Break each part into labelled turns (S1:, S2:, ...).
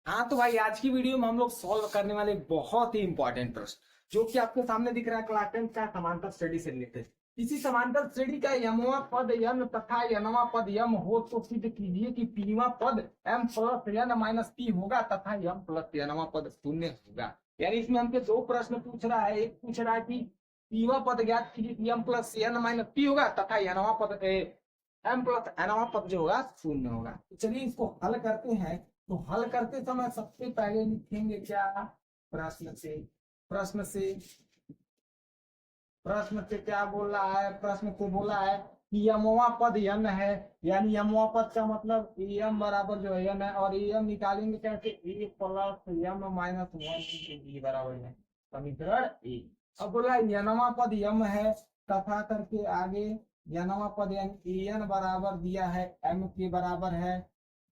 S1: हाँ तो भाई आज की वीडियो में हम लोग सॉल्व करने वाले एक बहुत ही इंपॉर्टेंट प्रश्न जो कि आपके सामने दिख रहा है क्लास 10 का समांतर श्रेणी से रिलेटेड। इसी समांतर श्रेणी का यमवा पद यन तथा यनवा पद यम हो तो सिद्ध कीजिए कि पीवा पद M plus N minus P होगा तथा यम प्लस यनवा पद शून्य होगा। यानी इसमें हमसे दो प्रश्न पूछ रहा है। एक पूछ रहा है कि पीवा पद ज्ञात कीजिए कि M plus N minus P होगा तथा यनवा पद एम प्लस एनवा पद जो होगा शून्य होगा। तो चलिए इसको हल करते हैं। तो हल करते समय सबसे पहले लिखेंगे क्या, प्रश्न से प्रश्न से प्रश्न से क्या बोल रहा है, प्रश्न से बोला है कि यमवा पद यन है, यानी यमवा पद का मतलब एम बराबर जो है यन है, और एम निकालेंगे कैसे, ए प्लस एम माइनस वन बराबर है समीकरण ए। अब बोला यनवा पद यम है तथा करके आगे यनवा पद यानी एन बराबर दिया है एम के बराबर है।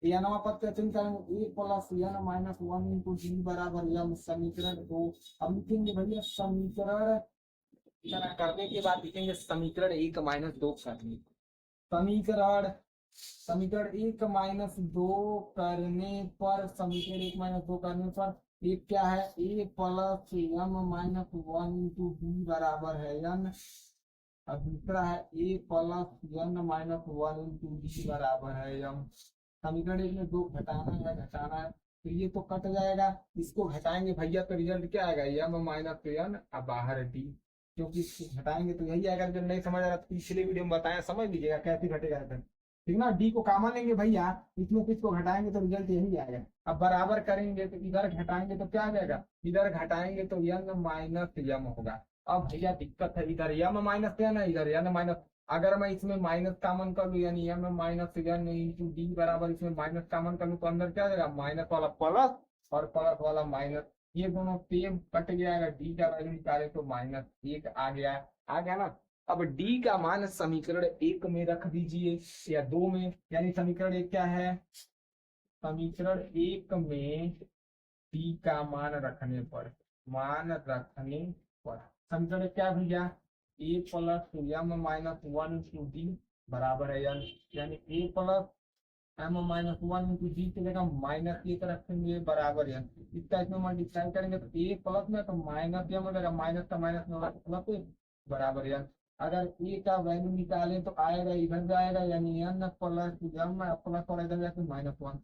S1: यनवा पद का चिन्ह करेंगे A plus N minus one into D बराबर यम समीकरण दो। अब लिखेंगे भैया समीकरण तरह करने के बाद लिखेंगे समीकरण एक माइनस दो करने समीकरण समीकरण एक माइनस दो करने पर समीकरण एक माइनस दो करने पर एक क्या है, A plus M minus one into B बराबर है एन। और दूसरा है A plus N minus one into D बराबर है एम। समीकरण एक में दो घटाना है तो ये तो कट जाएगा, इसको घटाएंगे भैया तो रिजल्ट क्या आएगा, एम माइनस एन अब बाहर डी। क्योंकि इसको घटाएंगे तो यही आएगा। जब नहीं समझ आ रहा तो पिछले वीडियो में बताया, समझ लीजिएगा कैसे घटेगा रिजल्ट। ठीक ना, डी को कॉमन लेंगे भैया, इसमें से इसको घटाएंगे तो रिजल्ट यही आएगा। अब बराबर करेंगे तो इधर घटाएंगे तो क्या आ जाएगा, इधर घटाएंगे तो एन माइनस एम होगा। अब भैया दिक्कत है, इधर एम माइनस एन है, इधर एन माइनस। अगर मैं इसमें माइनस कॉमन कर लूं यानी M minus N into D बराबर इसमें माइनस कॉमन कर लूं तो अंदर क्या आ जाएगा, माइनस वाला प्लस और प्लस वाला माइनस, ये दोनों सेम कट गया। अगर डी का वैल्यू निकाले तो माइनस एक आ गया ना। अब डी का मान समीकरण एक में रख दीजिए या दो में, यानी समीकरण एक क्या है, समीकरण एक में डी का मान रखने पर समीकरण क्या भैया, A plus M minus one into D बराबर है एन, यानी A plus M minus one into D की जगह माइनस एक रखेंगे बराबर एन। इसका इसमें मल्टीप्लाई करेंगे तो ए प्लस में तो माइनस एम हो जाएगा, माइनस का माइनस में होगा प्लस बराबर एन। अगर ए का वैल्यू निकालें तो आएगा इधर जाएगा यानी एन प्लस एम प्लस और इधर जाकर माइनस वन,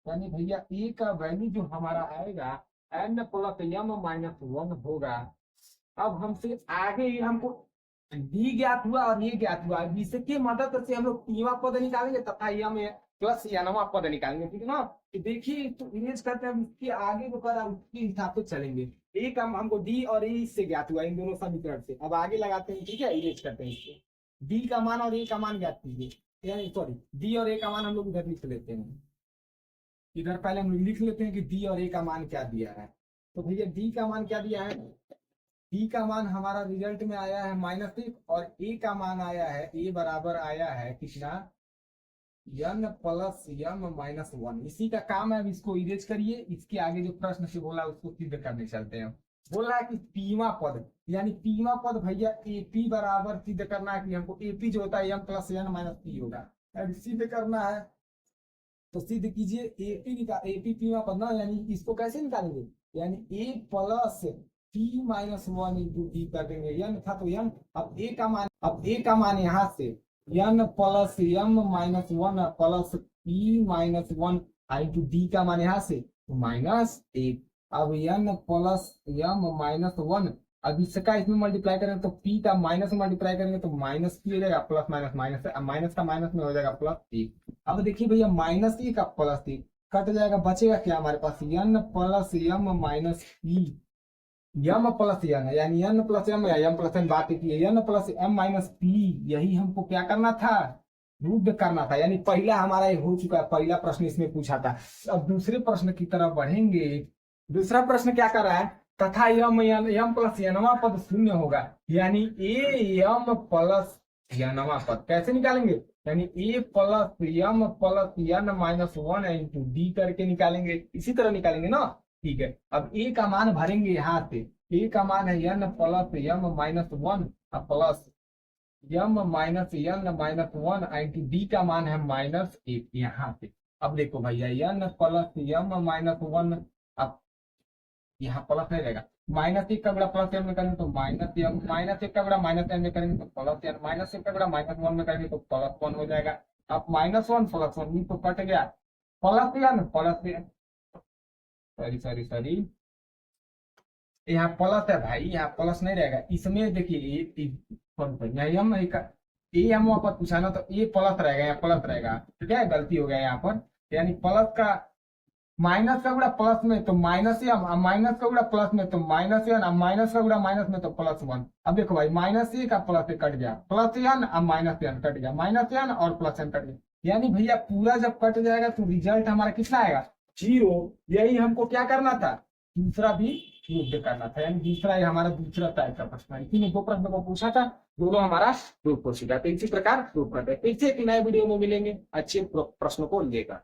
S1: यानी भैया ए का वैल्यू जो हमारा आएगा N plus M minus one होगा। अब हमसे आगे ही हमको डी ज्ञात हुआ और ये ज्ञात हुआ, इसकी मदद से हम लोग तीसरा पद निकालेंगे तथा यम प्लस यानवा पद निकालेंगे। ठीक है ना, तो देखिए तो इमेज करते हैं, इसके आगे जो करा उसके हिसाब से चलेंगे। एक हमको डी और ए इससे ज्ञात हुआ इन दोनों समीकरण से। अब आगे लगाते हैं, ठीक है, इमेज करते हैं इसको। डी का मान और ए का मान ज्ञात कीजिए, यानी सॉरी डी और ए का मान हम लोग इधर लिख लेते हैं। इधर पहले हम लिख लेते हैं कि डी और ए का मान क्या दिया है। तो भैया डी का मान क्या दिया है, डी का मान हमारा रिजल्ट में आया है माइनस एक, और ए का मान आया है, ए बराबर आया है कितना, N plus M minus one. इसी का काम है, अब इसको इरेज करिए। इसके आगे जो प्रश्न से बोला उसको सिद्ध करने चलते हैं। बोल रहा है कि पीवा पद यानी पीवा पद भैया एपी बराबर सिद्ध करना है कि हमको एपी जो होता है M plus N minus P होगा। अब सिद्ध करना है तो सिद्ध कीजिए। एपी निकाल, एपी पीवा पद ना, यानी इसको कैसे निकालेंगे, यानी A plus P minus one into D कर देंगे, एन था तो एन। अब ए का मान यहाँ से N plus M minus one plus P minus one into D का मान यहाँ से तो माइनस एक। अब N plus M minus one, अब इसका इसमें मल्टीप्लाई करेंगे तो पी का माइनस में मल्टीप्लाई करेंगे तो माइनस पी हो जाएगा, प्लस माइनस माइनस, माइनस का माइनस में हो जाएगा प्लस एक। अब देखिए भैया माइनस एक का प्लस एक कट जाएगा, बचेगा क्या हमारे पास, N plus M minus P, M plus N यानी एन प्लस एम या एम प्लस एन, बात की है N plus M minus P. यही हमको क्या करना था, रूप करना था। यानी पहला हमारा ये हो चुका है, पहला प्रश्न इसमें पूछा था। अब दूसरे प्रश्न की तरफ बढ़ेंगे। दूसरा प्रश्न क्या कर रहा है, तथा यम प्लस एनवा पद शून्य होगा, यानी ए यम प्लस एनवा पद कैसे निकालेंगे, यानी A plus N minus one into D करके निकालेंगे। इसी तरह निकालेंगे ना, ठीक है। अब ए का मान भरेंगे यहाँ से, ए का मान है N plus M minus one plus M minus N minus one into D का मान है माइनस एक यहाँ से। अब देखो भैया n plus m minus one, अब यहाँ प्लस नहीं रहेगा, माइनस एक का गुणा प्लस एन में करेंगे तो माइनस एम, माइनस एक का गुणा माइनस एन में करेंगे तो प्लस एन, माइनस एक का गुणा माइनस वन में करेंगे तो प्लस वन हो जाएगा। अब माइनस वन प्लस वन तो कट गया, plus N plus N, sorry sorry sorry, यहाँ प्लस है भाई, यहाँ प्लस नहीं रहेगा इसमें, देखिए यहाँ एम ए हम वहां पर पूछा ना, तो ए प्लस रहेगा, यहाँ प्लस रहेगा, ठीक है, गलती हो गया यहाँ पर, यानी प्लस का माइनस का गुणा प्लस में तो माइनस एम, माइनस का गुणा प्लस में तो माइनस एन, माइनस का गुणा माइनस में तो प्लस वन। अब देखो भाई माइनस ए का प्लस ए कट गया, प्लस एन अब माइनस एन कट गया, माइनस एन और प्लस एन कट गया, यानी भैया पूरा जब कट जाएगा तो रिजल्ट हमारा कितना आएगा, जीरो। यही हमको क्या करना था, दूसरा भी प्रूव करना था, यानी दूसरा, ये हमारा दूसरा टाइप का प्रश्न है, इसी में दो प्रश्नों को पूछा था, दोनों हमारा प्रूव हो चुका है। तो इसी प्रकार प्रूव करते हैं, फिर से एक नए वीडियो में मिलेंगे अच्छे प्रश्नों को लेकर।